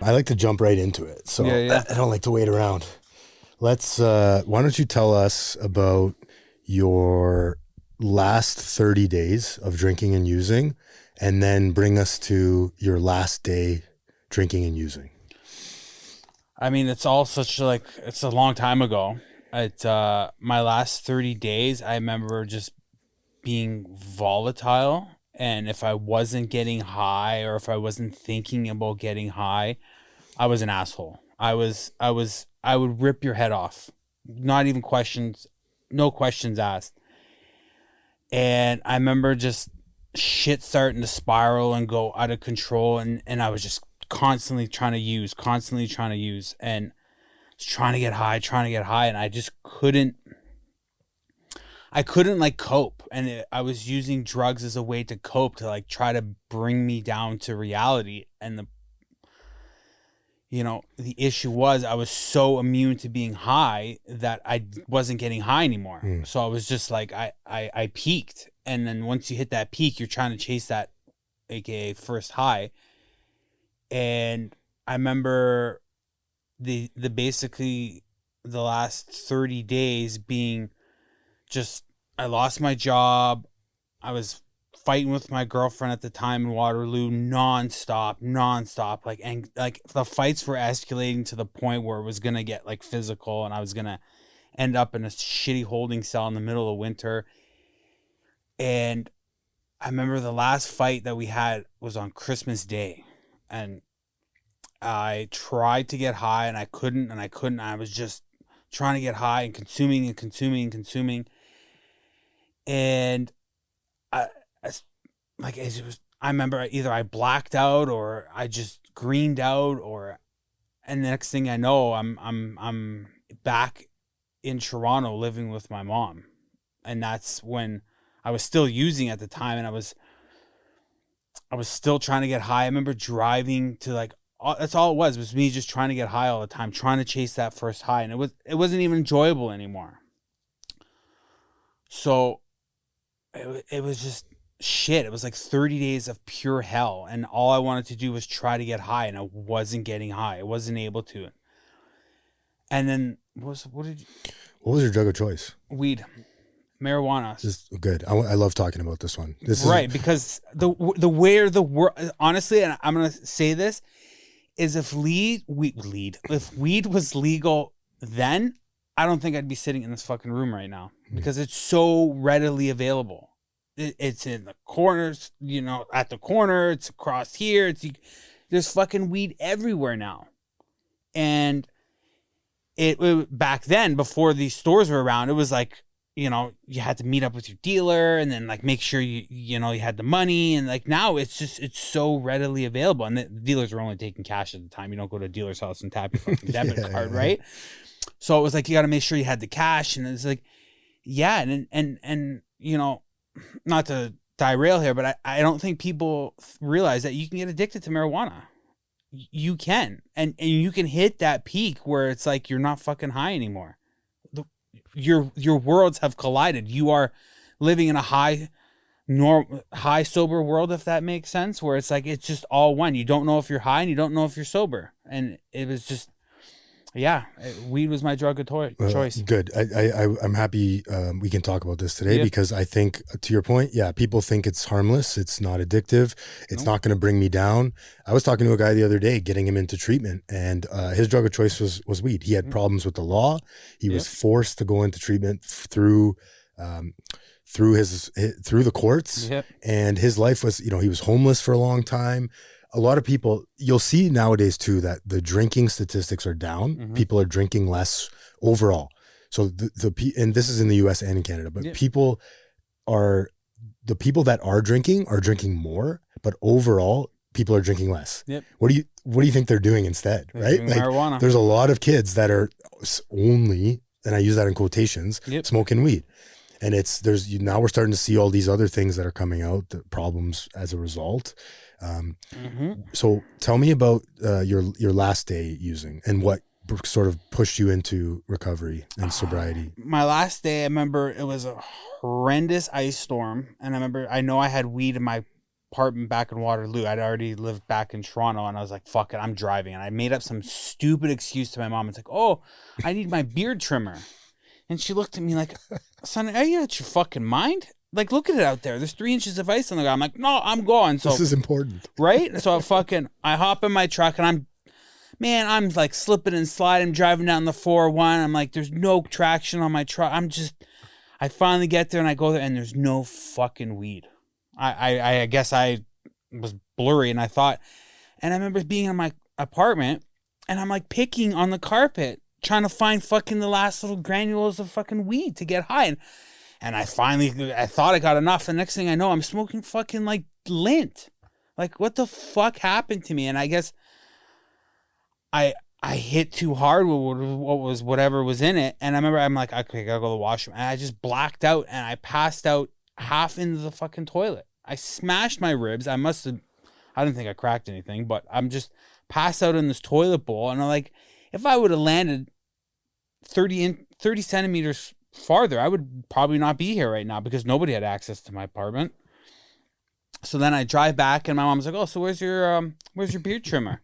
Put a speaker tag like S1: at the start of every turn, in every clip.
S1: I like to jump right into it. So
S2: Yeah.
S1: I don't like to wait around. Let's, why don't you tell us about your last 30 days of drinking and using, and then bring us to your last day drinking and using.
S2: I mean, it's all such like, it's a long time ago. My last 30 days, I remember just being volatile. And if I wasn't getting high or if I wasn't thinking about getting high, I was an asshole. I would rip your head off. Not even questions, no questions asked. And I remember just shit starting to spiral and go out of control. And I was just constantly trying to use and trying to get high. And I just couldn't like cope. And I was using drugs as a way to cope, to like try to bring me down to reality. And the issue was I was so immune to being high that I wasn't getting high anymore. So I was just like, I peaked. And then once you hit that peak, you're trying to chase that, AKA first high. And I remember the basically the last 30 days being just, I lost my job. I was fighting with my girlfriend at the time in Waterloo nonstop. And the fights were escalating to the point where it was going to get like physical, and I was going to end up in a shitty holding cell in the middle of winter. And I remember the last fight that we had was on Christmas Day, and I tried to get high and I couldn't. I was just trying to get high and consuming. And I remember either I blacked out or I just greened out, and the next thing I know, I'm back in Toronto living with my mom. And that's when I was still using at the time, and I was still trying to get high. I remember driving to that's all it was me just trying to get high all the time, trying to chase that first high, and it wasn't even enjoyable anymore. So it was just shit. It was like 30 days of pure hell, and all I wanted to do was try to get high, and I wasn't getting high. I wasn't able to. And then what
S1: was your drug of choice?
S2: Weed, marijuana.
S1: This is good. I love talking about this one.
S2: Because the world, honestly, and I'm gonna say this, is if weed was legal then, I don't think I'd be sitting in this fucking room right now, because it's so readily available. It's in the corners, at the corner, it's across here. There's fucking weed everywhere now. And it back then, before these stores were around, it was like, you had to meet up with your dealer and then like make sure you had the money. And like now it's so readily available, and the dealers were only taking cash at the time. You don't go to a dealer's house and tap your fucking debit card, right? So it was like, you got to make sure you had the cash. And it's like, yeah. And not to derail here, but I don't think people realize that you can get addicted to marijuana. You can, and you can hit that peak where it's like you're not fucking high anymore. Your worlds have collided. You are living in a high sober world, if that makes sense, where it's like it's just all one. You don't know if you're high and you don't know if you're sober. And it was just, weed was my drug of choice.
S1: Good. I'm happy we can talk about this today, because I think, to your point, people think it's harmless. It's not addictive. It's not going to bring me down. I was talking to a guy the other day, getting him into treatment, and his drug of choice was weed. He had problems with the law. He was forced to go into treatment through the courts, and his life was, he was homeless for a long time. A lot of people, you'll see nowadays too, that the drinking statistics are down. Mm-hmm. People are drinking less overall. So and this is in the US and in Canada, but the people that are drinking more, but overall people are drinking less. Yep. What do you think they're doing instead? They're right? Like, marijuana. There's a lot of kids that are only, and I use that in quotations, smoking weed. And now we're starting to see all these other things that are coming out, the problems as a result. So tell me about your last day using, and what sort of pushed you into recovery and sobriety.
S2: My last day, I remember it was a horrendous ice storm, and I know I had weed in my apartment back in Waterloo. I'd already lived back in Toronto, and I was like, fuck it, I'm driving. And I made up some stupid excuse to my mom. It's like, oh, I need my beard trimmer. And she looked at me like, son, are you out your fucking mind? Like, look at it out there. There's 3 inches of ice on the ground. I'm like, no, I'm going. So
S1: this is important.
S2: Right? So I hop in my truck, and I'm like slipping and sliding, driving down the 401. I'm like, there's no traction on my truck. I finally get there, and I go there, and there's no fucking weed. I guess I was blurry, and I remember being in my apartment, and I'm like picking on the carpet, trying to find fucking the last little granules of fucking weed to get high. And I thought I got enough. The next thing I know, I'm smoking fucking like lint. Like, what the fuck happened to me? And I guess I hit too hard with whatever was in it. And I remember I'm like, okay, I gotta go to the washroom. And I just blacked out, and I passed out half into the fucking toilet. I smashed my ribs. I didn't think I cracked anything, but I'm just passed out in this toilet bowl. And I'm like, if I would have landed 30 centimeters farther, I would probably not be here right now, because nobody had access to my apartment. So then I drive back, and my mom's like, oh, so where's your beard trimmer?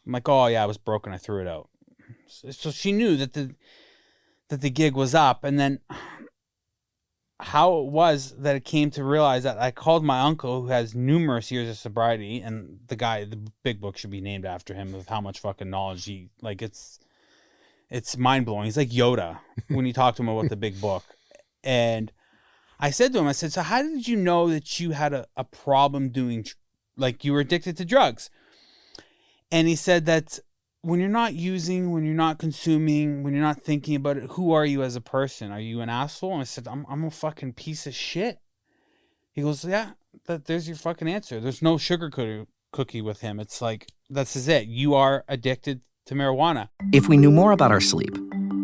S2: I'm like, oh yeah, it was broken. I threw it out. So she knew that the gig was up. And then how it was that it came to realize that I called my uncle, who has numerous years of sobriety, and the big book should be named after him, of how much fucking knowledge he, like, it's mind blowing. He's like Yoda when you talk to him about the big book. And I said to him, so how did you know that you had a problem doing, like, you were addicted to drugs? And he said that when you're not using, when you're not consuming, when you're not thinking about it, who are you as a person? Are you an asshole? And I said, I'm a fucking piece of shit. He goes, yeah, there's your fucking answer. There's no sugar cookie with him. It's like, this is it. You are addicted to marijuana.
S3: If we knew more about our sleep,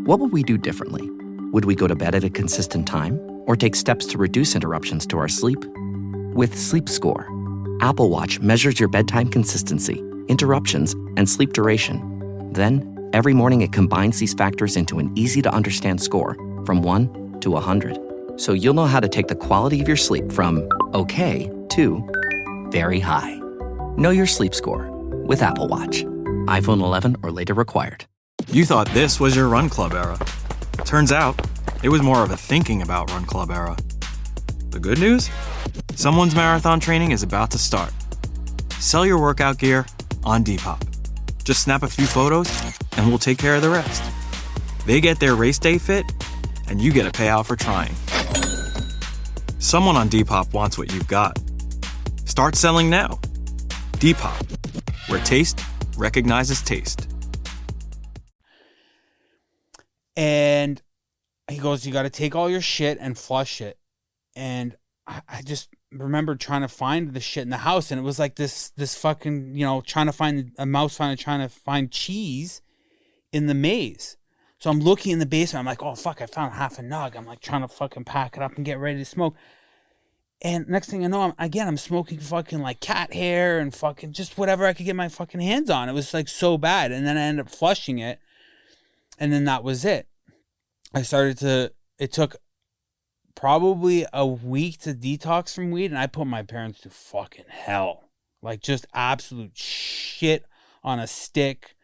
S3: what would we do differently? Would we go to bed at a consistent time, or take steps to reduce interruptions to our sleep? With Sleep Score, Apple Watch measures your bedtime consistency, interruptions, and sleep duration. Then, every morning it combines these factors into an easy-to-understand score from 1 to 100. So you'll know how to take the quality of your sleep from okay to very high. Know your sleep score with Apple Watch. iPhone 11 or later required.
S4: You thought this was your Run Club era. Turns out, it was more of a thinking about Run Club era. The good news? Someone's marathon training is about to start. Sell your workout gear on Depop. Just snap a few photos, and we'll take care of the rest. They get their race day fit, and you get a payout for trying. Someone on Depop wants what you've got. Start selling now. Depop, where taste recognizes taste.
S2: And he goes, you got to take all your shit and flush it. And I just remember trying to find the shit in the house, and it was like this fucking, trying to find a mouse trying to find cheese in the maze. So I'm looking in the basement. I'm like, oh fuck, I found half a nug. I'm like trying to fucking pack it up and get ready to smoke. And next thing I know, I'm smoking fucking like cat hair and fucking just whatever I could get my fucking hands on. It was like so bad. And then I ended up flushing it. And then that was it. It took probably a week to detox from weed, and I put my parents through fucking hell. Like, just absolute shit on a stick,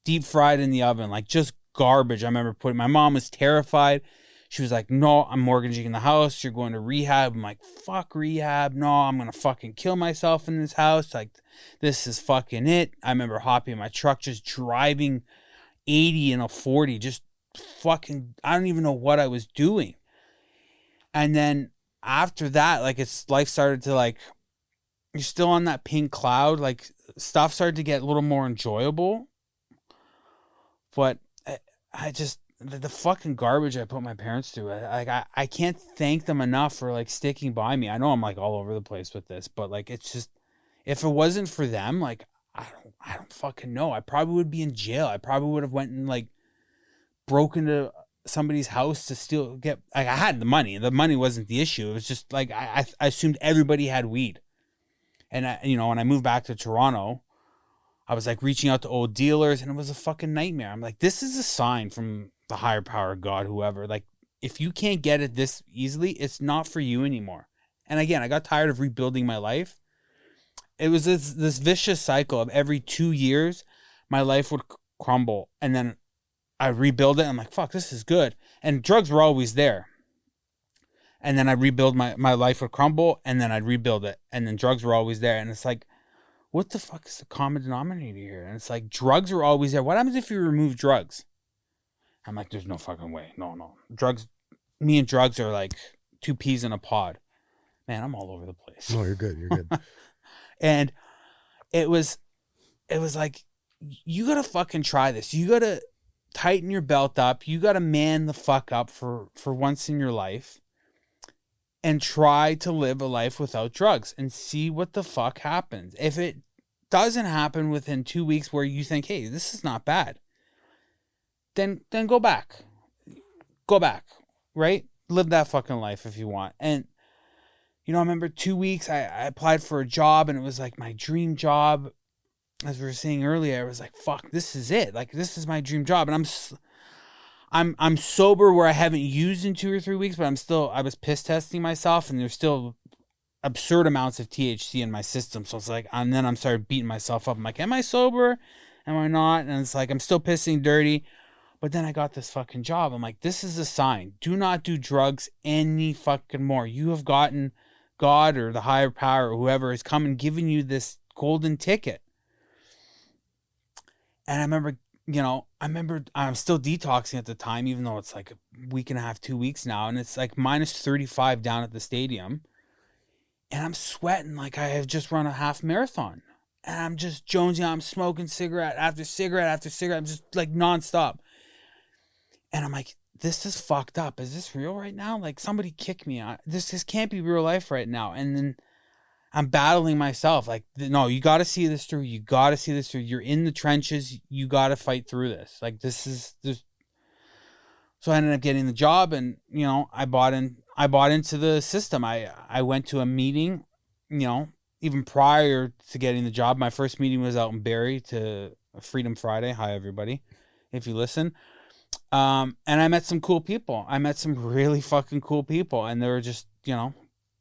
S2: deep fried in the oven, like just garbage. I remember my mom was terrified. She was like, no, I'm mortgaging the house. You're going to rehab. I'm like, fuck rehab. No, I'm going to fucking kill myself in this house. Like, this is fucking it. I remember hopping in my truck, just driving 80 in a 40, just fucking, I don't even know what I was doing. And then after that, like, life started to, like, you're still on that pink cloud. Like, stuff started to get a little more enjoyable. But I just, the fucking garbage I put my parents through, I can't thank them enough for, like, sticking by me. I know I'm, like, all over the place with this, but, like, it's just, if it wasn't for them, like, I don't fucking know. I probably would be in jail. I probably would have went and, like, broke into somebody's house to get, like, I had the money. The money wasn't the issue. It was just, like, I assumed everybody had weed. And, when I moved back to Toronto, I was, like, reaching out to old dealers, and it was a fucking nightmare. I'm like, this is a sign from the higher power, God, whoever. Like, if you can't get it this easily, it's not for you anymore. And again, I got tired of rebuilding my life. it was this vicious cycle of every 2 years, my life would crumble, and then I rebuild it. I'm like, fuck, this is good. And drugs were always there. And then I rebuild my life would crumble, and then I'd rebuild it. And then drugs were always there. And it's like, what the fuck is the common denominator here? And it's like, drugs are always there. What happens if you remove drugs? I'm like, there's no fucking way. No. Drugs, me and drugs are like two peas in a pod. Man, I'm all over the place.
S1: No, you're good. You're good.
S2: And it was like, you got to fucking try this. You got to tighten your belt up. You got to man the fuck up for once in your life and try to live a life without drugs and see what the fuck happens. If it doesn't happen within 2 weeks where you think, hey, this is not bad, then go back. Go back, right? Live that fucking life if you want. And, you know, I remember 2 weeks, I applied for a job, and it was like my dream job. As we were saying earlier, I was like, fuck, this is it. Like, this is my dream job. And I'm sober where I haven't used in 2 or 3 weeks, but I was piss testing myself, and there's still absurd amounts of THC in my system. So it's like, and then I'm started beating myself up. I'm like, am I sober? Am I not? And it's like, I'm still pissing dirty. But then I got this fucking job. I'm like, this is a sign. Do not do drugs any fucking more. You have gotten God or the higher power or whoever has come and given you this golden ticket. And I remember, I'm still detoxing at the time, even though it's like a week and a half, 2 weeks now. And it's like minus 35 down at the stadium. And I'm sweating like I have just run a half marathon. And I'm just jonesing. I'm smoking cigarette after cigarette after cigarette. I'm just like nonstop. And I'm like, this is fucked up. Is this real right now? Like, somebody kick me. This can't be real life right now. And then I'm battling myself. Like, no, you got to see this through. You got to see this through. You're in the trenches. You got to fight through this. Like, this. So I ended up getting the job, and, I bought into the system. I went to a meeting, even prior to getting the job. My first meeting was out in Barrie to Freedom Friday. Hi, everybody, if you listen. And I met some cool people. I met some really fucking cool people, and they were just,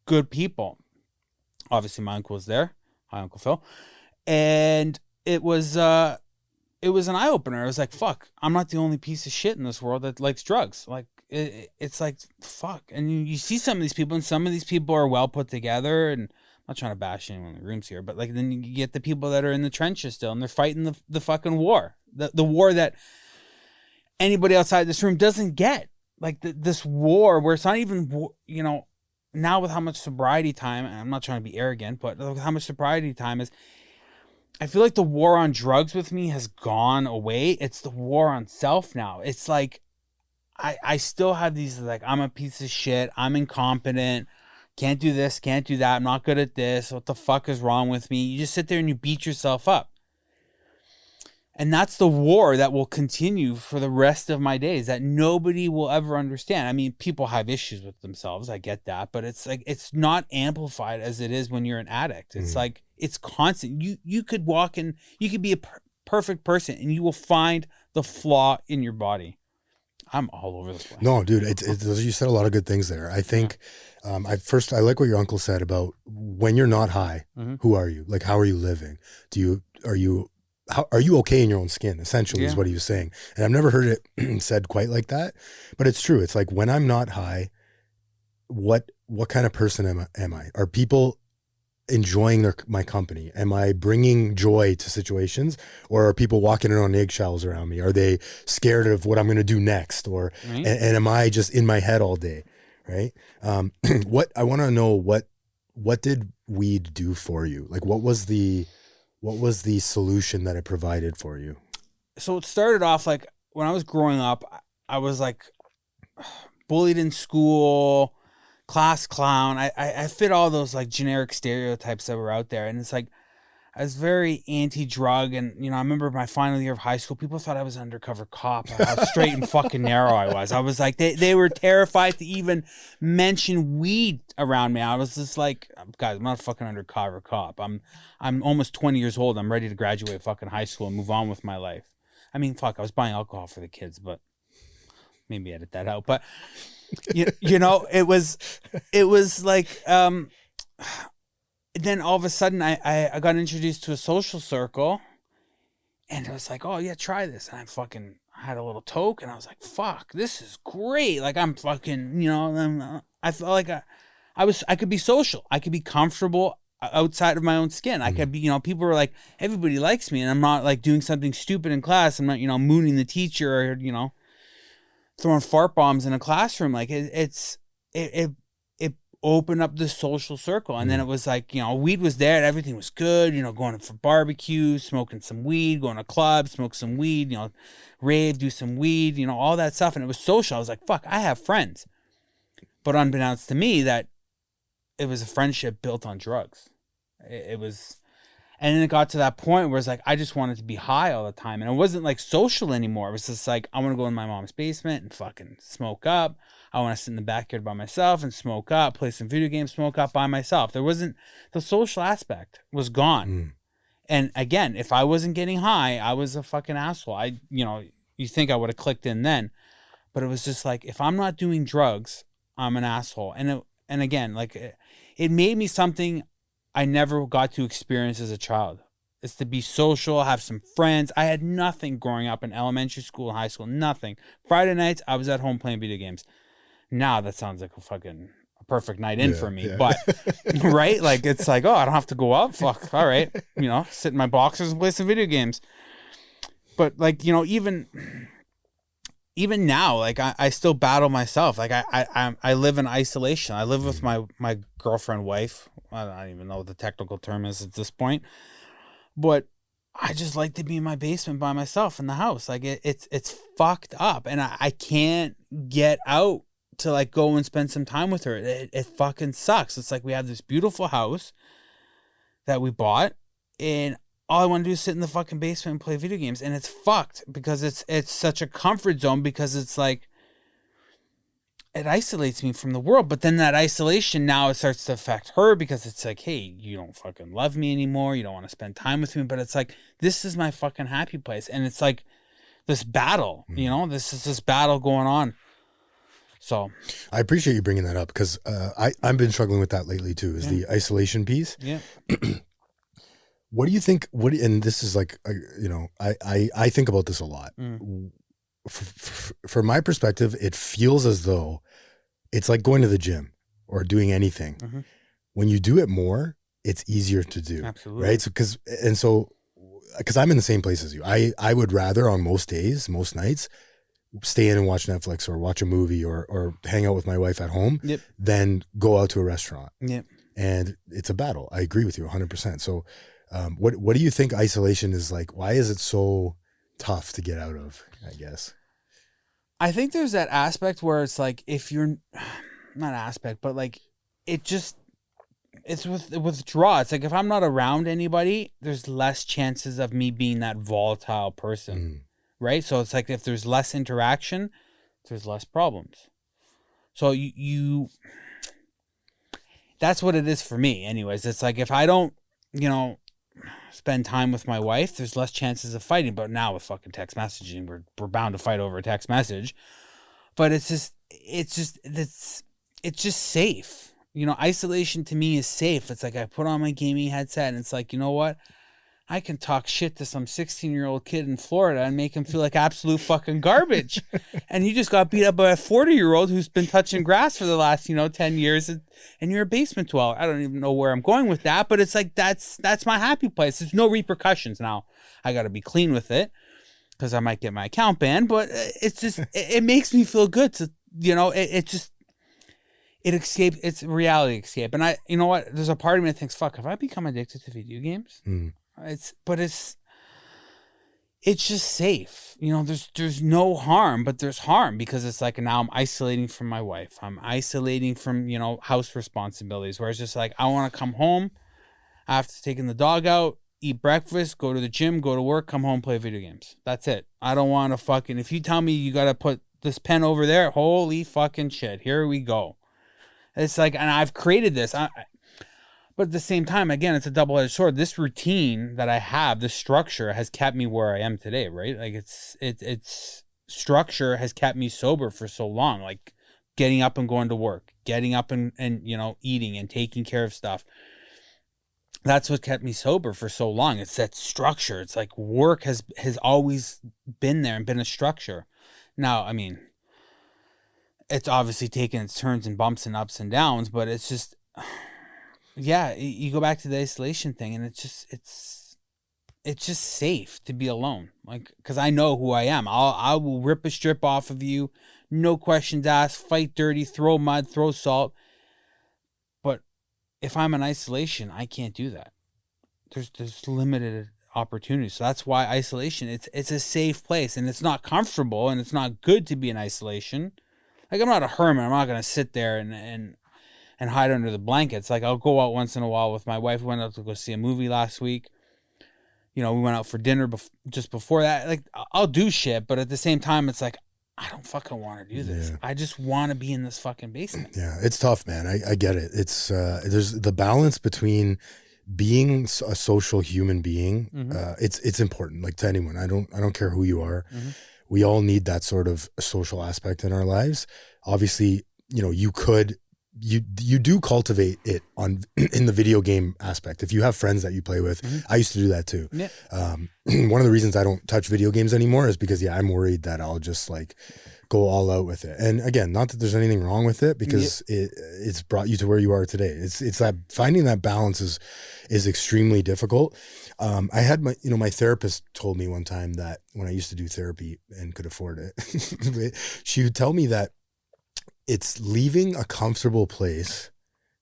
S2: good people. Obviously, my uncle was there. Hi, Uncle Phil. And it was an eye opener. I was like, fuck, I'm not the only piece of shit in this world that likes drugs. Like, it's like, fuck. And you see some of these people, and some of these people are well put together, and I'm not trying to bash anyone in the rooms here, but like, then you get the people that are in the trenches still, and they're fighting the fucking war. The war that anybody outside this room doesn't get. Like, this war where it's not even, now with how much sobriety time, and I'm not trying to be arrogant, but with how much sobriety time is, I feel like the war on drugs with me has gone away. It's the war on self now. It's like, I still have these, like, I'm a piece of shit. I'm incompetent. Can't do this. Can't do that. I'm not good at this. What the fuck is wrong with me? You just sit there and you beat yourself up. And that's the war that will continue for the rest of my days, that nobody will ever understand. I mean, people have issues with themselves. I get that. But it's like, it's not amplified as it is when you're an addict. It's like, it's constant. You could walk in, you could be a perfect person, and you will find the flaw in your body. I'm all over the place. No,
S1: dude, you said a lot of good things there. I think, I like what your uncle said about when you're not high, who are you? Like, how are you living? Are you okay in your own skin, essentially, is what he was saying. And I've never heard it said quite like that, but it's true. It's like, when I'm not high, what kind of person am I? Are people enjoying my company? Am I bringing joy to situations, or are people walking on eggshells around me? Are they scared of what I'm going to do next? Or, and am I just in my head all day? Right. What I want to know, what did weed do for you? Like, what was the solution that it provided for you?
S2: So it started off like, when I was growing up, I was like bullied in school, class clown. I fit all those like generic stereotypes that were out there. And it's like, I was very anti-drug. And, I remember my final year of high school, people thought I was an undercover cop, how straight and fucking narrow I was. I was like, they were terrified to even mention weed around me. I was just like, guys, I'm not a fucking undercover cop. I'm almost 20 years old. I'm ready to graduate fucking high school and move on with my life. I mean, fuck, I was buying alcohol for the kids, but maybe edit that out. But, it was like, then all of a sudden I got introduced to a social circle, and it was like, oh yeah, try this. And I had a little toke, and I was like, fuck, this is great. Like I'm fucking, I felt like I could be social. I could be comfortable outside of my own skin. I could be, people were like, everybody likes me, and I'm not like doing something stupid in class. I'm not, mooning the teacher or, throwing fart bombs in a classroom. Like it opened up the social circle. And then it was like, weed was there and everything was good, going for barbecue, smoking some weed, going to clubs, smoke some weed, rave, do some weed, all that stuff. And it was social. I was like, fuck, I have friends. But unbeknownst to me, that it was a friendship built on drugs. It was, and then it got to that point where it's like, I just wanted to be high all the time. And it wasn't like social anymore. It was just like, I want to go in my mom's basement and fucking smoke up. I want to sit in the backyard by myself and smoke up, play some video games, smoke up by myself. There wasn't, the social aspect was gone. And again, if I wasn't getting high, I was a fucking asshole. You think I would have clicked in then, but it was just like, if I'm not doing drugs, I'm an asshole. And again, like it made me something I never got to experience as a child. It's to be social, have some friends. I had nothing growing up in elementary school, high school, nothing. Friday nights, I was at home playing video games. Now that sounds like a perfect night in for me. Yeah. But, right? Like, it's like, oh, I don't have to go out. Fuck. All right. Sit in my boxers and play some video games. But like, even now, like I still battle myself. Like I live in isolation. I live with my girlfriend, wife. I don't even know what the technical term is at this point, but I just like to be in my basement by myself in the house. Like it's fucked up, and I can't get out to like go and spend some time with her. It fucking sucks. It's like we have this beautiful house that we bought, and all I want to do is sit in the fucking basement and play video games. And it's fucked because it's such a comfort zone, because it's like, it isolates me from the world. But then that isolation, now it starts to affect her, because it's like, hey, you don't fucking love me anymore. You don't want to spend time with me. But it's like, this is my fucking happy place. And it's like this battle, this is this battle going on. So
S1: I appreciate you bringing that up, because I've been struggling with that lately too, is the isolation piece.
S2: Yeah.
S1: What do you think? And this is like, I think about this a lot. From my perspective, it feels as though it's like going to the gym or doing anything. When you do it more, it's easier to do.
S2: Absolutely.
S1: Right. So, because I'm in the same place as you. I would rather on most days, most nights, stay in and watch Netflix or watch a movie or hang out with my wife at home than go out to a restaurant.
S2: Yep.
S1: And it's a battle. I agree with you 100%. So, what do you think isolation is like? Why is it so tough to get out of, I guess?
S2: I think there's that aspect where it's like, if you're not aspect, but like it's with withdrawal. It's like, if I'm not around anybody, there's less chances of me being that volatile person. Right? So it's like, if there's less interaction, there's less problems. So you that's what it is for me anyways. It's like, if I don't, spend time with my wife, there's less chances of fighting. But now with fucking text messaging, we're bound to fight over a text message. But it's just safe. Isolation to me is safe. It's like, I put on my gaming headset and it's like, you know what? I can talk shit to some 16-year-old kid in Florida and make him feel like absolute fucking garbage. And he just got beat up by a 40-year-old who's been touching grass for the last, 10 years. And you're a basement dweller. I don't even know where I'm going with that, but it's like, that's my happy place. There's no repercussions. Now, I got to be clean with it, because I might get my account banned, but it's just, it makes me feel good to, it's a reality escape. And you know what? There's a part of me that thinks, fuck, have I become addicted to video games? It's just safe. There's no harm, but there's harm, because it's like, now I'm isolating from my wife. I'm isolating from, house responsibilities, where it's just like, I want to come home after taking the dog out, eat breakfast, go to the gym, go to work, come home, play video games. That's it. I don't want to fucking, if you tell me you got to put this pen over there, holy fucking shit, here we go. It's like, and I've created this. But at the same time, again, it's a double-edged sword. This routine that I have, this structure, has kept me where I am today, right? Like, it's structure has kept me sober for so long. Like, getting up and going to work, getting up and eating and taking care of stuff. that's what kept me sober for so long. It's that structure. It's like work has always been there and been a structure. Now, I mean, it's obviously taken its turns and bumps and ups and downs, but it's just, yeah, you go back to the isolation thing, and it's just safe to be alone. Like, because I know who I am. I will rip a strip off of you, no questions asked, fight dirty, throw mud, throw salt. But if I'm in isolation, I can't do that. There's limited opportunities. So that's why isolation, it's a safe place, and it's not comfortable, and it's not good to be in isolation. Like, I'm not a hermit. I'm not going to sit there and hide under the blankets. Like, I'll go out once in a while with my wife. We went out to go see a movie last week. You know, we went out for dinner just before that. Like, I'll do shit, but at the same time, it's like, I don't fucking want to do this. Yeah. I just want to be in this fucking basement.
S1: Yeah, it's tough, man. I get it. It's there's the balance between being a social human being. Mm-hmm. It's important, like, to anyone. I don't care who you are. Mm-hmm. We all need that sort of social aspect in our lives. Obviously, you know, you do cultivate it in the video game aspect. If you have friends that you play with, mm-hmm. I used to do that too. Yeah. One of the reasons I don't touch video games anymore is because, I'm worried that I'll just like go all out with it. And again, not that there's anything wrong with it, because it's brought you to where you are today. It's that finding that balance is extremely difficult. I had my therapist told me one time that when I used to do therapy and could afford it, she would tell me that it's leaving a comfortable place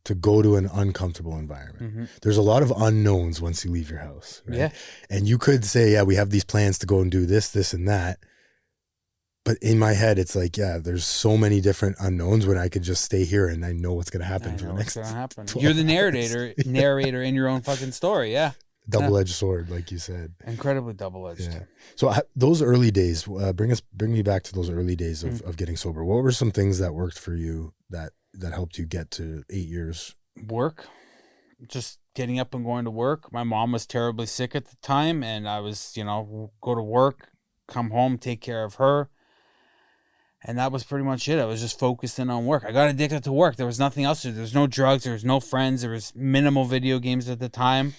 S1: to go to an uncomfortable environment. Mm-hmm. There's a lot of unknowns once you leave your house. Right? Yeah. And you could say, we have these plans to go and do this, this, and that. But in my head, it's like, there's so many different unknowns when I could just stay here and I know what's going to happen for the next 12
S2: You're the narrator in your own fucking story. Yeah.
S1: Double-edged sword, like you said.
S2: Incredibly double-edged. Yeah.
S1: So those early days, bring me back to those early days of getting sober. What were some things that worked for you that helped you get to 8 years?
S2: Work. Just getting up and going to work. My mom was terribly sick at the time, and I was, go to work, come home, take care of her. And that was pretty much it. I was just focused in on work. I got addicted to work. There was nothing else to do. There was no drugs. There was no friends. There was minimal video games at the time.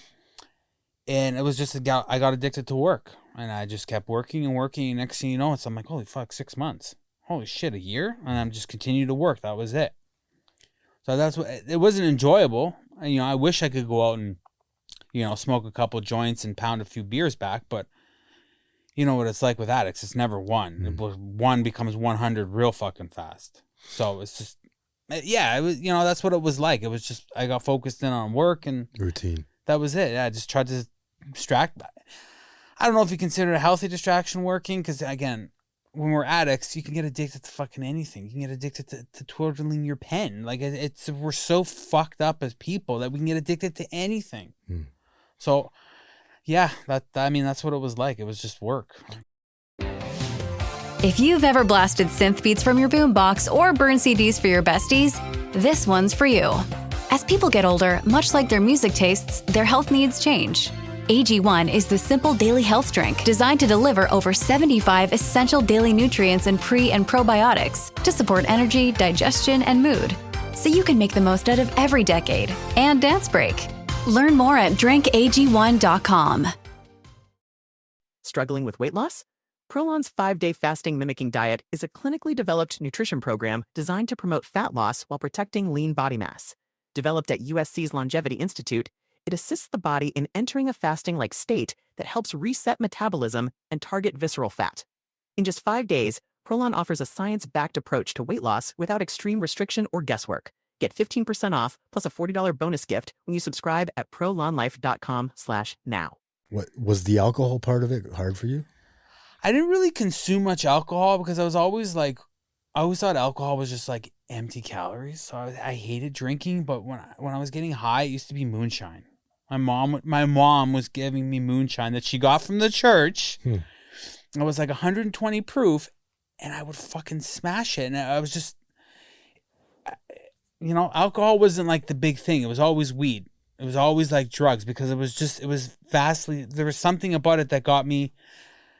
S2: And it was just I got addicted to work, and I just kept working and working. And next thing you know, I'm like, holy fuck, 6 months, holy shit, a year, and I'm just continuing to work. That was it. So that's what it wasn't enjoyable. I wish I could go out and, smoke a couple joints and pound a few beers back, but you know what it's like with addicts. It's never one. Mm-hmm. One becomes 100 real fucking fast. So it's just, it was, that's what it was like. It was just I got focused in on work and
S1: routine.
S2: That was it. I just tried to distract. I don't know if you consider a healthy distraction working, because again, when we're addicts, you can get addicted to fucking anything. You can get addicted to twirling your pen. Like, we're so fucked up as people that we can get addicted to anything. So yeah, that's what it was like. It was just work.
S5: If you've ever blasted synth beats from your boombox or burned CDs for your besties, this one's for you. As people get older, much like their music tastes, their health needs change. AG1 is the simple daily health drink designed to deliver over 75 essential daily nutrients and pre- and probiotics to support energy, digestion, and mood, so you can make the most out of every decade and dance break. Learn more at drinkag1.com.
S3: Struggling with weight loss? Prolon's 5-day fasting mimicking diet is a clinically developed nutrition program designed to promote fat loss while protecting lean body mass. Developed at USC's Longevity Institute, it assists the body in entering a fasting-like state that helps reset metabolism and target visceral fat. In just 5 days, Prolon offers a science-backed approach to weight loss without extreme restriction or guesswork. Get 15% off plus a $40 bonus gift when you subscribe at prolonlife.com/now.
S1: What was the alcohol part of it hard for you?
S2: I didn't really consume much alcohol because I always thought alcohol was just like empty calories. So I hated drinking, but when I was getting high, it used to be moonshine. My mom was giving me moonshine that she got from the church. It was like 120 proof, and I would fucking smash it. And I was just, alcohol wasn't like the big thing. It was always weed. It was always like drugs, because there was something about it that got me.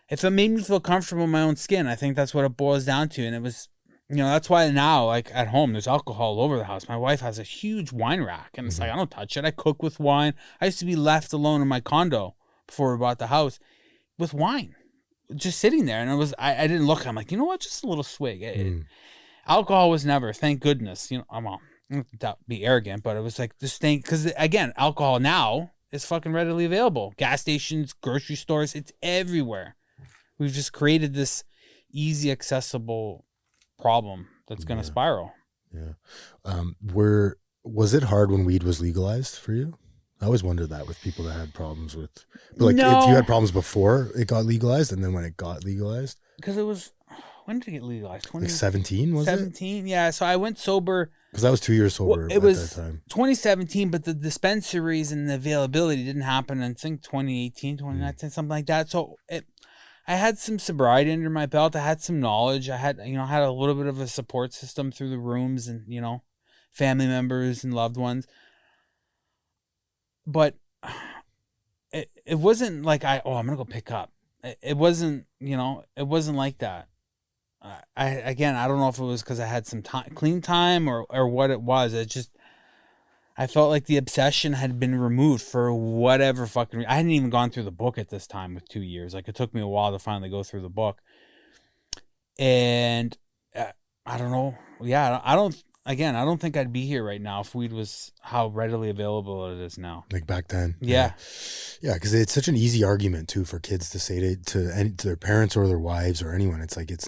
S2: If it made me feel comfortable in my own skin, I think that's what it boils down to. And it was that's why now, like at home, there's alcohol all over the house. My wife has a huge wine rack, and it's like, I don't touch it. I cook with wine. I used to be left alone in my condo before we bought the house with wine, just sitting there. And I didn't look. I'm like, you know what? Just a little swig. Alcohol was never, thank goodness, well, not be arrogant, but it was like this thing. Because again, alcohol now is fucking readily available. Gas stations, grocery stores, it's everywhere. We've just created this easy, accessible problem that's going to spiral.
S1: Yeah. Was it hard when weed was legalized for you? I always wondered that with people that had problems with, like, if you had problems before it got legalized and then when it got legalized.
S2: Because it was, when did it get legalized?
S1: Like 17, was
S2: 17, yeah. So I went sober.
S1: Because I was 2 years sober
S2: it was
S1: that time.
S2: 2017, but the dispensaries and the availability didn't happen, I think 2018, 2019, something like that. So I had some sobriety under my belt. I had some knowledge. I had a little bit of a support system through the rooms and, family members and loved ones. But it wasn't like I'm going to go pick up. It wasn't, it wasn't like that. I don't know if it was because I had some clean time or what it was. I felt like the obsession had been removed for whatever fucking reason. I hadn't even gone through the book at this time with 2 years. Like, it took me a while to finally go through the book. And I don't know. Yeah, I don't think I'd be here right now if weed was how readily available it is now.
S1: Like back then.
S2: Yeah.
S1: Yeah, because it's such an easy argument too for kids to say to their parents or their wives or anyone. It's like it's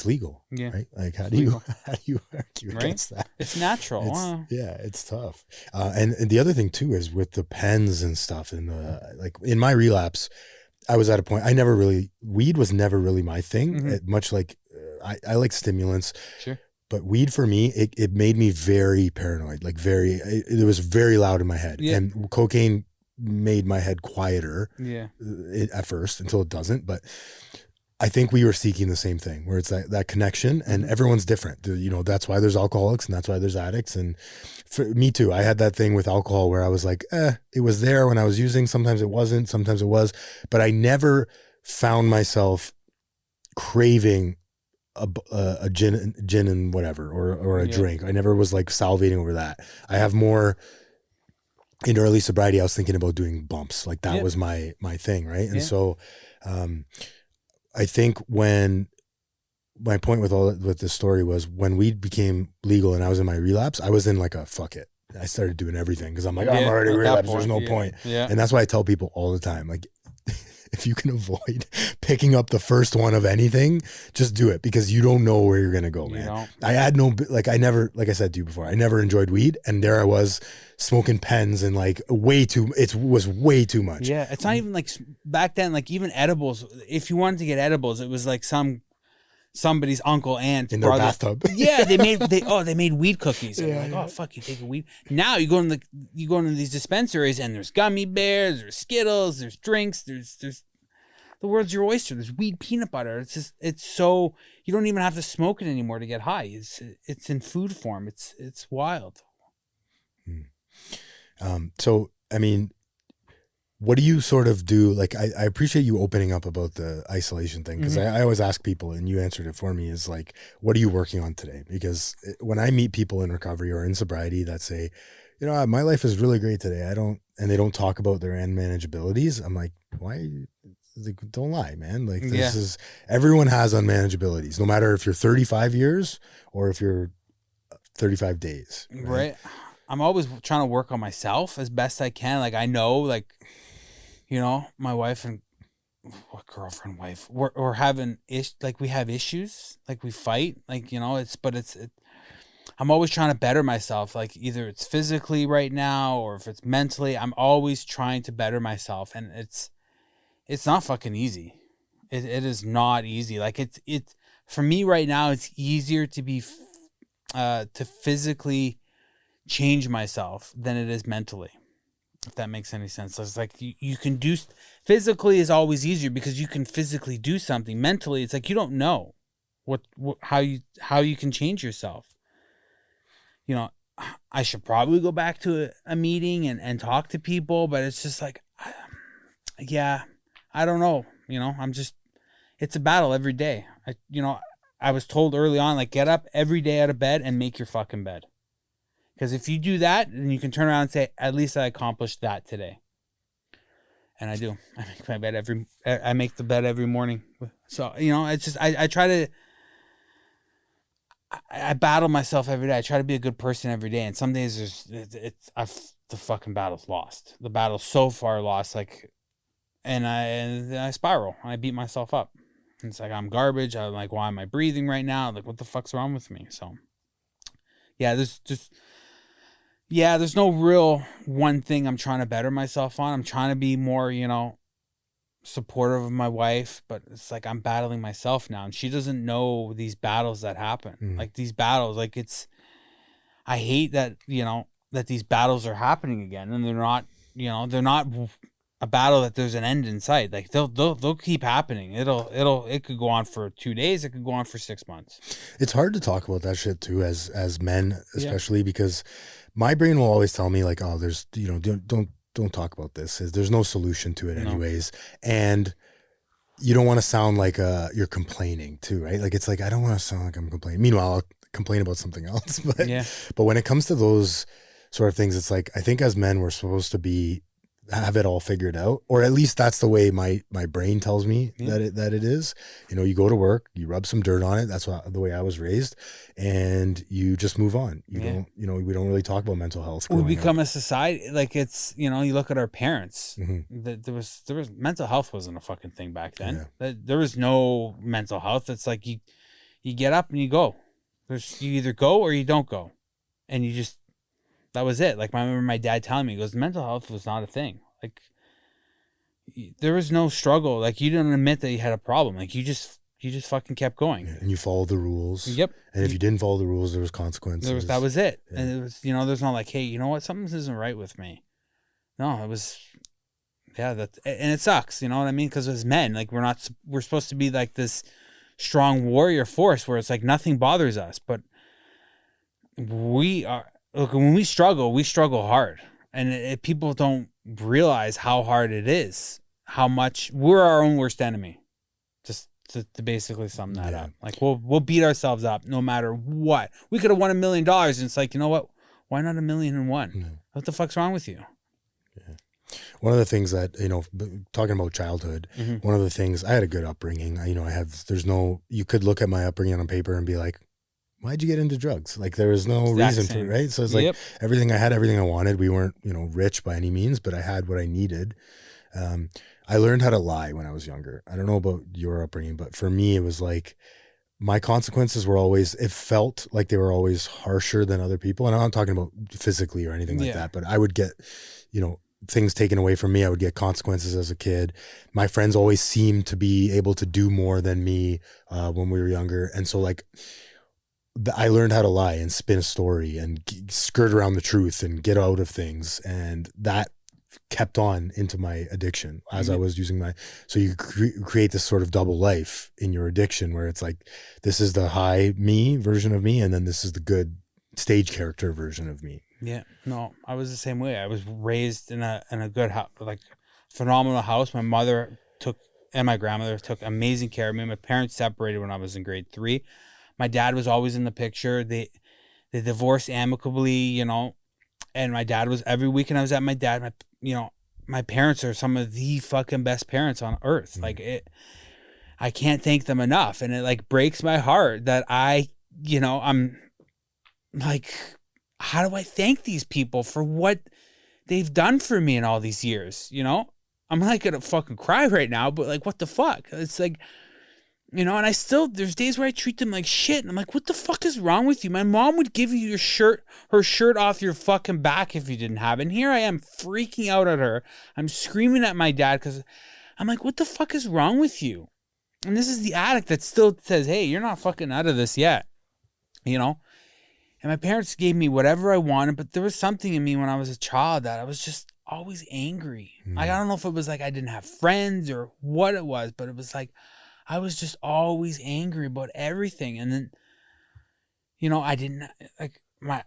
S1: legal. Yeah. Right? Like how do you argue against that?
S2: It's natural.
S1: Yeah, it's tough. And the other thing too is with the pens and stuff, and like in my relapse, I was at a point weed was never really my thing. Much like I like stimulants.
S2: Sure.
S1: But weed for me, it made me very paranoid, like it was very loud in my head. Yeah. And cocaine made my head quieter at first until it doesn't. But I think we were seeking the same thing where it's that connection, and everyone's different. That's why there's alcoholics and that's why there's addicts. And for me too, I had that thing with alcohol where I was like, it was there when I was using. Sometimes it wasn't, sometimes it was, but I never found myself craving a gin and whatever, or a drink. I never was like salivating over that. I have more in early sobriety. I was thinking about doing bumps. Like that was my thing. Right. And so, I think when my point with this story was when weed became legal and I was in my relapse, I was in like a fuck it. I started doing everything because I'm like, I'm already relapsed. There's no point. Yeah. And that's why I tell people all the time, like, if you can avoid picking up the first one of anything, just do it, because you don't know where you're going to go, man. I had like I said to you before, I never enjoyed weed. And there I was smoking pens and like it was way too much.
S2: Yeah. It's not even like back then, like even edibles, if you wanted to get edibles, it was like somebody's uncle, aunt,
S1: in
S2: brother.
S1: Their bathtub.
S2: Yeah, they made weed cookies. And like, oh fuck, you take a weed. Now you go into these dispensaries and there's gummy bears, there's Skittles, there's drinks, there's the world's your oyster. There's weed peanut butter. It's so you don't even have to smoke it anymore to get high. It's in food form. It's wild.
S1: So I mean, what do you sort of do? Like, I appreciate you opening up about the isolation thing, because I always ask people, and you answered it for me, is like, what are you working on today? Because when I meet people in recovery or in sobriety that say, my life is really great today, and they don't talk about their unmanageabilities, I'm like, why? Like, don't lie, man. Like, this is, everyone has unmanageabilities, no matter if you're 35 years or if you're 35 days.
S2: Right. I'm always trying to work on myself as best I can. Like, I know, like, my wife and wife, we're having like, we have issues, like we fight, like, I'm always trying to better myself. Like, either it's physically right now or if it's mentally, I'm always trying to better myself. And it's not fucking easy. It is not easy. Like, it's for me right now, it's easier to be, to physically change myself than it is mentally, if that makes any sense. So it's like you can do, physically is always easier because you can physically do something. Mentally, it's like you don't know how you can change yourself. I should probably go back to a meeting and talk to people, but it's just like, I don't know. It's a battle every day. I was told early on, like, get up every day out of bed and make your fucking bed. Because if you do that, then you can turn around and say, at least I accomplished that today. And I do. I make the bed every morning. So, you know, it's just, I try to, I battle myself every day. I try to be a good person every day. And some days the fucking battle's lost. The battle's so far lost. Like, and I spiral. I beat myself up. And it's like, I'm garbage. I'm like, why am I breathing right now? Like, what the fuck's wrong with me? So, yeah, there's no real one thing I'm trying to better myself on. I'm trying to be more, you know, supportive of my wife, but it's like I'm battling myself now, and she doesn't know these battles that happen. Like these battles, like I hate that, you know, that these battles are happening again, and they're not a battle that there's an end in sight. Like they'll keep happening. It could go on for 2 days. It could go on for 6 months.
S1: It's hard to talk about that shit too, as men, especially because my brain will always tell me like, oh, there's, you know, don't talk about this. There's no solution to it anyways. And you don't want to sound like you're complaining too, right? Like, it's like, I don't want to sound like I'm complaining. Meanwhile, I'll complain about something else. But when it comes to those sort of things, it's like, I think as men, we're supposed to have it all figured out, or at least that's the way my brain tells me that it is. You know, you go to work, you rub some dirt on it. That's the way I was raised, and you just move on. You don't, you know, we don't really talk about mental health.
S2: We become a society, like, it's, you know, you look at our parents. There was mental health wasn't a fucking thing back then. There was no mental health. It's like you get up and you go. You either go or you don't go, and you just. That was it. Like, I remember my dad telling me, he goes, mental health was not a thing. Like, there was no struggle. Like, you didn't admit that you had a problem. Like, you just fucking kept going.
S1: Yeah, and you followed the rules.
S2: Yep.
S1: And if you didn't follow the rules, there was consequences.
S2: That was it. Yeah. And it was, you know, there's not like, hey, you know what? Something isn't right with me. No, it was, and it sucks. You know what I mean? Because as men, like, we're supposed to be like this strong warrior force where it's like nothing bothers us. But look, when we struggle hard, and people don't realize how hard it is, how much we're our own worst enemy. Just to basically sum that up, like we'll beat ourselves up no matter what. We could have won $1 million, and it's like, you know what? Why not 1,000,001? No. What the fuck's wrong with you?
S1: Yeah. One of the things that, you know, talking about childhood, one of the things, I had a good upbringing. You know, you could look at my upbringing on paper and be like, why'd you get into drugs? Like, there was no reason to, right? So it's like everything I wanted. We weren't, you know, rich by any means, but I had what I needed. I learned how to lie when I was younger. I don't know about your upbringing, but for me, it was like my consequences were always, it felt like they were always harsher than other people. And I'm not talking about physically or anything like that, but I would get, you know, things taken away from me. I would get consequences as a kid. My friends always seemed to be able to do more than me when we were younger. And so, like, I learned how to lie and spin a story and skirt around the truth and get out of things. And that kept on into my addiction as I was using so you create this sort of double life in your addiction where it's like, this is the high me version of me. And then this is the good stage character version of me. Yeah.
S2: No, I was the same way. I was raised in a good house, like phenomenal house. My mother and my grandmother took amazing care of me. My parents separated when I was in grade 3. My dad was always in the picture. They divorced amicably, you know, and my dad was, every weekend I was at my dad. My parents are some of the fucking best parents on earth. Like, I can't thank them enough. And it like breaks my heart that I'm like, how do I thank these people for what they've done for me in all these years? You know, I'm like gonna fucking cry right now, but like, what the fuck? It's like, you know, and there's days where I treat them like shit. And I'm like, what the fuck is wrong with you? My mom would give you her shirt off your fucking back if you didn't have it. And here I am freaking out at her. I'm screaming at my dad because I'm like, what the fuck is wrong with you? And this is the addict that still says, hey, you're not fucking out of this yet. You know? And my parents gave me whatever I wanted, but there was something in me when I was a child that I was just always angry. Like, I don't know if it was like I didn't have friends or what it was, but it was like, I was just always angry about everything. And then, you know, I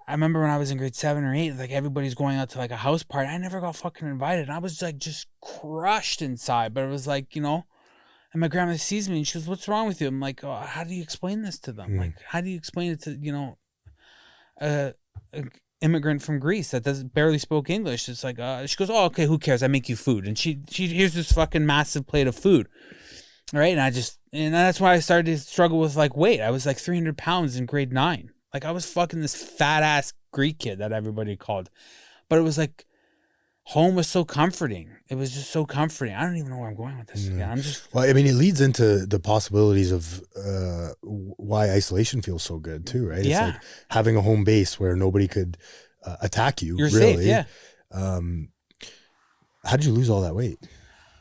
S2: remember when I was in grade 7 or 8, like everybody's going out to like a house party. I never got fucking invited. And I was like just crushed inside. But it was like, you know, And my grandma sees me and she goes, "What's wrong with you?" I'm like, "Oh, how do you explain this to them? Like, how do you explain it to, you know, an immigrant from Greece that barely spoke English?" It's like, she goes, "Oh, okay, who cares? I make you food." And she here's this fucking massive plate of food. Right. And that's why I started to struggle with like weight. I was like 300 pounds in grade 9. Like I was fucking this fat ass Greek kid that everybody called. But it was like, home was so comforting. It was just so comforting. I don't even know where I'm going with this. Yeah,
S1: well, I mean, it leads into the possibilities of why isolation feels so good too, right?
S2: Yeah.
S1: It's like having a home base where nobody could attack you.
S2: You're
S1: really.
S2: safe, yeah.
S1: How did you lose all that weight?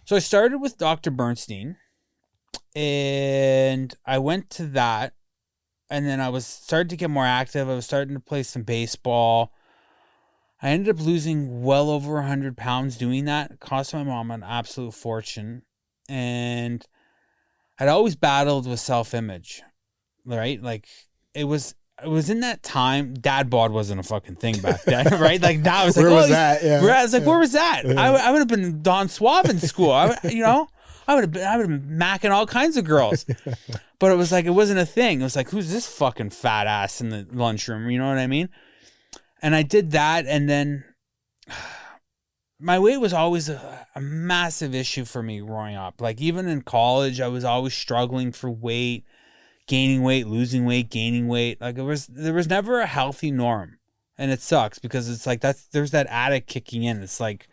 S2: So I started with Dr. Bernstein, and I went to that, and then I was starting to get more active. I was starting to play some baseball. I ended up losing well over 100 pounds doing that. It cost my mom an absolute fortune. And I'd always battled with self-image, right? Like it was in that time, dad bod wasn't a fucking thing back then, right? Like now I was like,
S1: where was that? Yeah.
S2: I was like, where was that? Yeah. I would have been Don Suave in school. I would have been macking all kinds of girls. But it was like, it wasn't a thing. It was like, who's this fucking fat ass in the lunchroom? You know what I mean? And I did that, and then my weight was always a massive issue for me growing up. Like even in college, I was always struggling for weight, gaining weight, losing weight, gaining weight. Like there was never a healthy norm, and it sucks because it's like there's that addict kicking in. It's like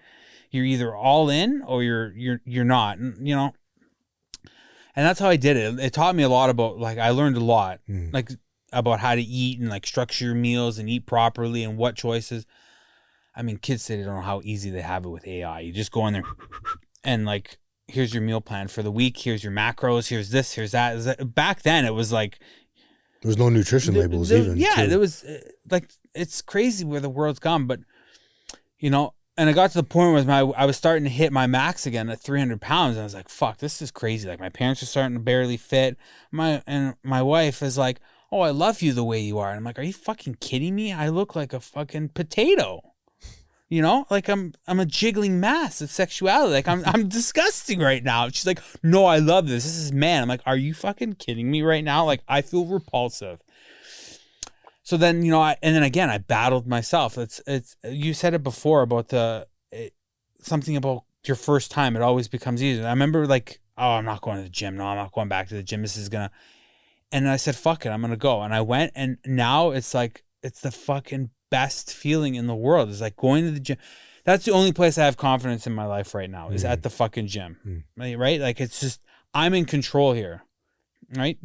S2: you're either all in or you're not, you know. And that's how I did it. It taught me a lot about, like, I learned a lot, like about how to eat and like structure your meals and eat properly and what choices. I mean, kids say they don't know how easy they have it with AI. You just go in there and like, here's your meal plan for the week. Here's your macros. Here's this, here's that. Back then it was like,
S1: there was no nutrition labels even.
S2: Yeah. There was like, it's crazy where the world's gone, but you know, and I got to the point where I was starting to hit my max again at 300 pounds. And I was like, fuck, this is crazy. Like my parents are starting to barely fit. My wife is like, "Oh, I love you the way you are." And I'm like, "Are you fucking kidding me? I look like a fucking potato." You know, like I'm a jiggling mass of sexuality. Like I'm disgusting right now. She's like, "No, I love this. This is man." I'm like, "Are you fucking kidding me right now?" Like I feel repulsive. So then, you know, and then again, I battled myself. It's you said it before about something about your first time. It always becomes easier. I remember like, "Oh, I'm not going to the gym. No, I'm not going back to the gym. This is gonna." And I said, "Fuck it, I'm gonna go." And I went, and now it's like it's the fucking best feeling in the world. It's like going to the gym. That's the only place I have confidence in my life right now is at the fucking gym, right? Like it's just I'm in control here, right?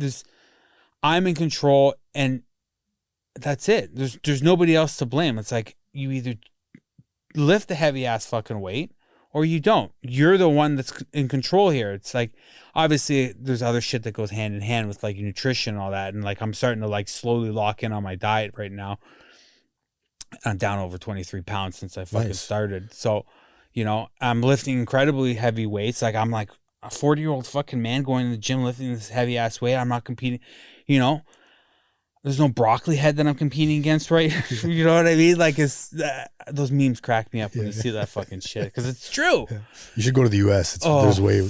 S2: I'm in control, and that's it. There's nobody else to blame. It's like you either lift the heavy ass fucking weight or you don't. You're the one that's in control here. It's like obviously there's other shit that goes hand in hand with like nutrition and all that, and like I'm starting to like slowly lock in on my diet right now. I'm down over 23 pounds since I fucking started. So, you know, I'm lifting incredibly heavy weights. Like I'm like a 40-year-old fucking man going to the gym lifting this heavy ass weight. I'm not competing, you know. There's no broccoli head that I'm competing against, right? You know what I mean? Like it's those memes crack me up when you see that fucking shit because it's true. Yeah.
S1: You should go to the U.S. There's way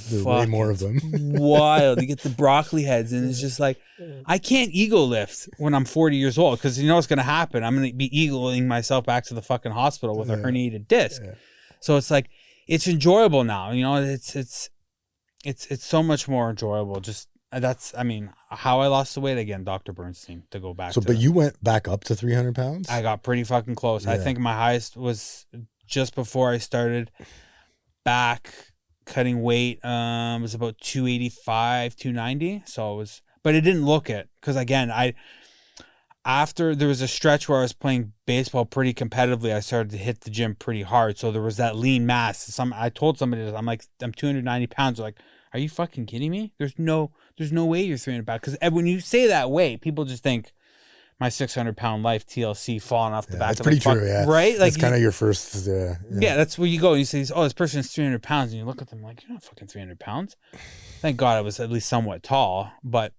S1: more of them.
S2: Wild. You get the broccoli heads, and it's just like I can't ego lift when I'm 40 years old because you know what's gonna happen. I'm gonna be egoing myself back to the fucking hospital with a herniated disc. Yeah. So it's like it's enjoyable now. You know, it's so much more enjoyable. Just. That's, I mean, how I lost the weight again, Dr. Bernstein, to go back.
S1: So, but you went back up to 300 pounds?
S2: I got pretty fucking close. Yeah. I think my highest was just before I started back cutting weight. It was about 285, 290. So it was, but it didn't look it. Because again, after there was a stretch where I was playing baseball pretty competitively, I started to hit the gym pretty hard. So there was that lean mass. I told somebody this, I'm like, I'm 290 pounds. They're like, are you fucking kidding me? There's no way you're 300 pounds. Because when you say that weight, people just think my 600-pound life TLC falling off the back.
S1: That's pretty true, yeah.
S2: Right? Like
S1: that's kind of your first.
S2: Yeah, that's where you go. You say, "Oh, this person's 300 pounds," and you look at them like, "You're not fucking 300 pounds." Thank God I was at least somewhat tall, but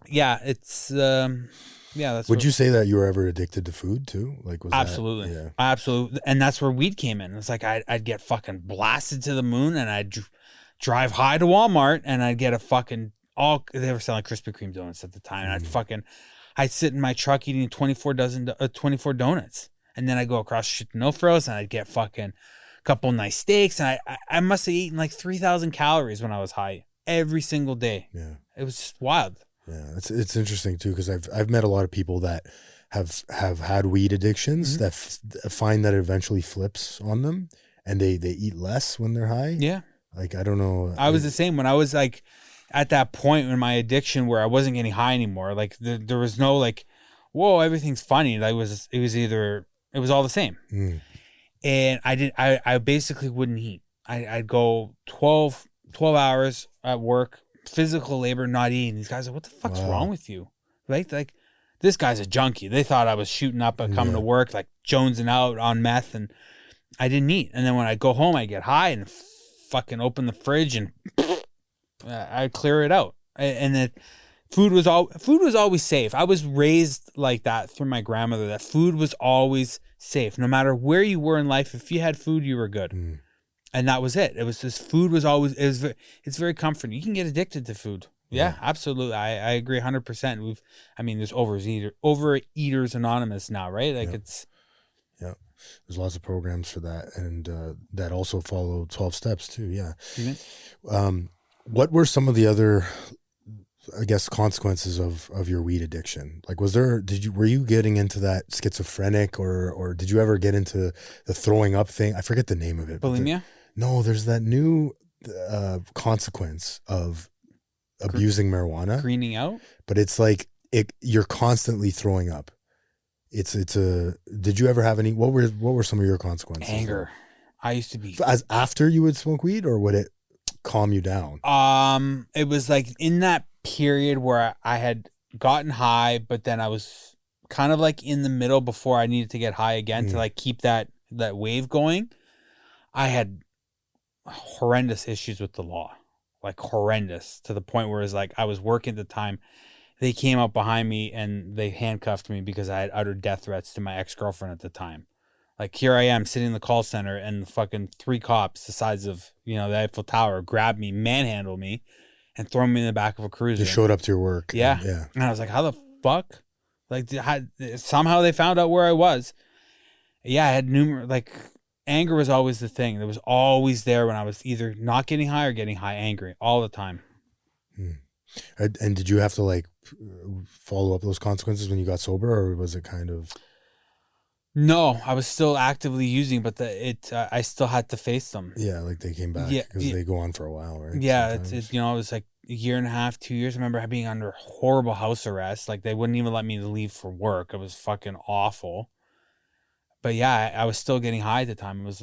S2: yeah, it's that's.
S1: Would you say that you were ever addicted to food too? Like, was
S2: absolutely,
S1: that,
S2: absolutely, and that's where weed came in. It's like I'd get fucking blasted to the moon, and I'd drive high to Walmart and I'd get a fucking they were selling Krispy Kreme donuts at the time. And I'd sit in my truck eating 24 donuts. And then I'd go across the street to No Frills and I'd get fucking a couple nice steaks. And I must have eaten like 3,000 calories when I was high every single day.
S1: Yeah.
S2: It was just wild.
S1: Yeah. It's interesting too, because I've met a lot of people that have had weed addictions that find that it eventually flips on them and they eat less when they're high.
S2: Yeah.
S1: Like, I don't know.
S2: I was the same when I was like at that point in my addiction where I wasn't getting high anymore. Like there was no like, whoa, everything's funny. It was all the same. And I basically wouldn't eat. I'd go 12 hours at work, physical labor, not eating. These guys are, what the fuck's wrong with you? Right? Like, this guy's a junkie. They thought I was shooting up and coming to work, like jonesing out on meth, and I didn't eat. And then when I go home, I get high and fucking open the fridge and I'd clear it out. And then food was always safe. I was raised like that through my grandmother, that food was always safe. No matter where you were in life, if you had food, you were good. And that was it. It was just food was always, it's very comforting. You can get addicted to food. Yeah, absolutely. I agree 100%. There's Overeaters Anonymous now, right? Like it's.
S1: Yeah. There's lots of programs for that. And that also follow 12 steps too. Yeah. What were some of the other, I guess, consequences of your weed addiction? Like, were you getting into that schizophrenic or did you ever get into the throwing up thing? I forget the name of it.
S2: Bulimia?
S1: No, there's that new consequence of abusing marijuana.
S2: Greening out?
S1: But it's like, you're constantly throwing up. Did you ever have any, what were some of your consequences?
S2: Anger. I used to be.
S1: As after you would smoke weed, or would it calm you down?
S2: It was like in that period where I had gotten high, but then I was kind of like in the middle before I needed to get high again to like keep that wave going. I had horrendous issues with the law, like horrendous, to the point where it was like I was working at the time. They came up behind me and they handcuffed me because I had uttered death threats to my ex-girlfriend at the time. Like, here I am sitting in the call center and fucking 3 cops the size of, the Eiffel Tower grab me, manhandle me, and throw me in the back of a cruiser.
S1: They showed up to your work.
S2: Yeah. And I was like, how the fuck? Like, somehow they found out where I was. Yeah, I had anger was always the thing. It was always there when I was either not getting high or getting high, angry all the time.
S1: And did you have to like follow up those consequences when you got sober, or was it kind of?
S2: No, I was still actively using, but I still had to face them.
S1: Yeah, like they came back because they go on for a while, right?
S2: Yeah, it was like a year and a half, 2 years. I remember being under horrible house arrest. Like, they wouldn't even let me leave for work. It was fucking awful. But yeah, I was still getting high at the time. It was,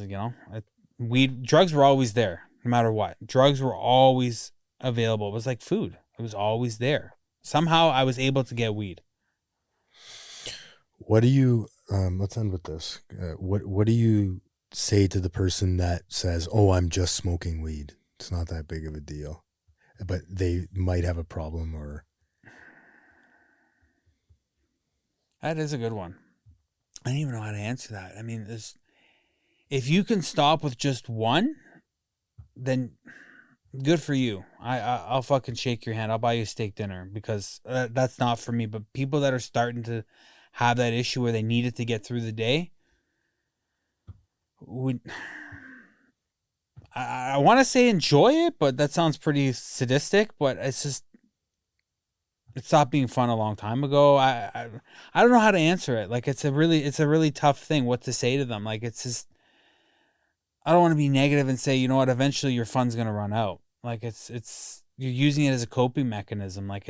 S2: drugs were always there, no matter what. Drugs were always available. It was like food. It was always there. Somehow I was able to get weed.
S1: What do you, let's end with this. What do you say to the person that says, oh, I'm just smoking weed? It's not that big of a deal, but they might have a problem or.
S2: That is a good one. I don't even know how to answer that. I mean, if you can stop with just one, then good for you. I'll fucking shake your hand. I'll buy you a steak dinner, because that's not for me. But people that are starting to have that issue where they need it to get through the day, I want to say enjoy it, but that sounds pretty sadistic. But it's just, it stopped being fun a long time ago. I don't know how to answer it. Like, it's a really tough thing what to say to them. Like, it's just, I don't want to be negative and say, you know what, eventually your fun's going to run out. Like, it's you're using it as a coping mechanism. Like,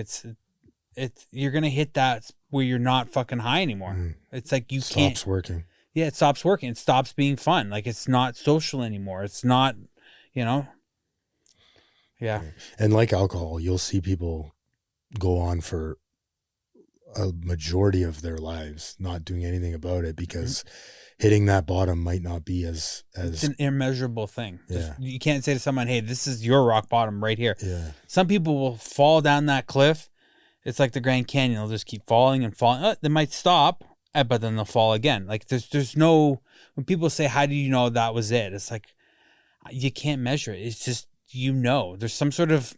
S2: you're going to hit that where you're not fucking high anymore. It's like you can't.
S1: Stops working.
S2: Yeah, it stops working. It stops being fun. Like, it's not social anymore. It's not, Yeah.
S1: And like alcohol, you'll see people go on for a majority of their lives not doing anything about it, because hitting that bottom might not be as
S2: it's an immeasurable thing.
S1: Yeah.
S2: You can't say to someone, hey, this is your rock bottom right here.
S1: Yeah.
S2: Some people will fall down that cliff. It's like the Grand Canyon. They'll just keep falling and falling. They might stop, but then they'll fall again. Like, there's no, when people say, how do you know that was it? It's like, you can't measure it. It's just, there's some sort of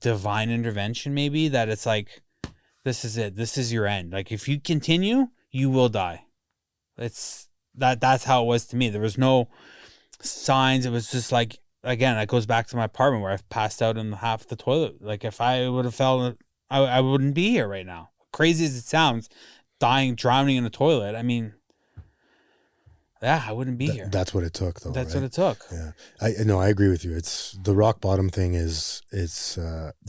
S2: divine intervention maybe that it's like, this is it. This is your end. Like if you continue, you will die. That's how it was to me. There was no signs. It was just like, again, it goes back to my apartment where I've passed out in half the toilet. Like if I would have fell, I wouldn't be here right now. Crazy as it sounds, drowning in a toilet. I mean, yeah, I wouldn't be here.
S1: That's what it took, though.
S2: That's
S1: right?
S2: what it took.
S1: Yeah, I agree with you. It's the rock bottom thing. You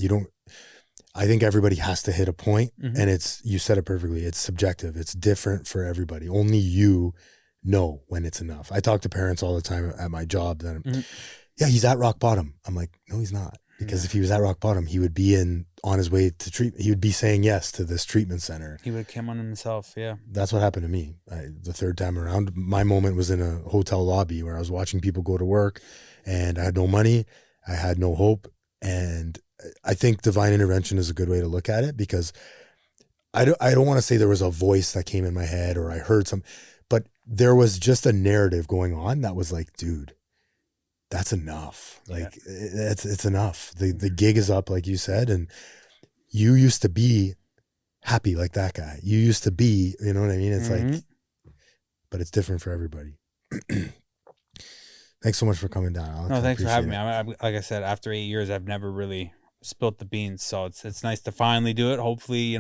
S1: don't. I think everybody has to hit a point, and you said it perfectly. It's subjective. It's different for everybody. Only you know when it's enough. I talk to parents all the time at my job. That yeah, he's at rock bottom. I'm like, no, he's not. Because if he was at rock bottom, he would be on his way to treatment. He would be saying yes to this treatment center.
S2: He would have come on himself, yeah.
S1: That's what happened to me. The third time around, my moment was in a hotel lobby where I was watching people go to work, and I had no money, I had no hope, and I think divine intervention is a good way to look at it, because I don't want to say there was a voice that came in my head or I heard but there was just a narrative going on that was like, dude, that's enough. Like it's enough. The gig is up, like you said, and you used to be happy like that guy. You used to be, you know what I mean? It's like, but it's different for everybody. Thanks so much for coming down, Alex.
S2: No, thanks for having me. Like I said, after 8 years, I've never really spilt the beans. So it's nice to finally do it. Hopefully,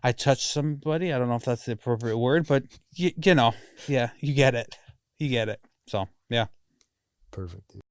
S2: I touched somebody. I don't know if that's the appropriate word, but yeah, you get it. So, yeah.
S1: Perfect.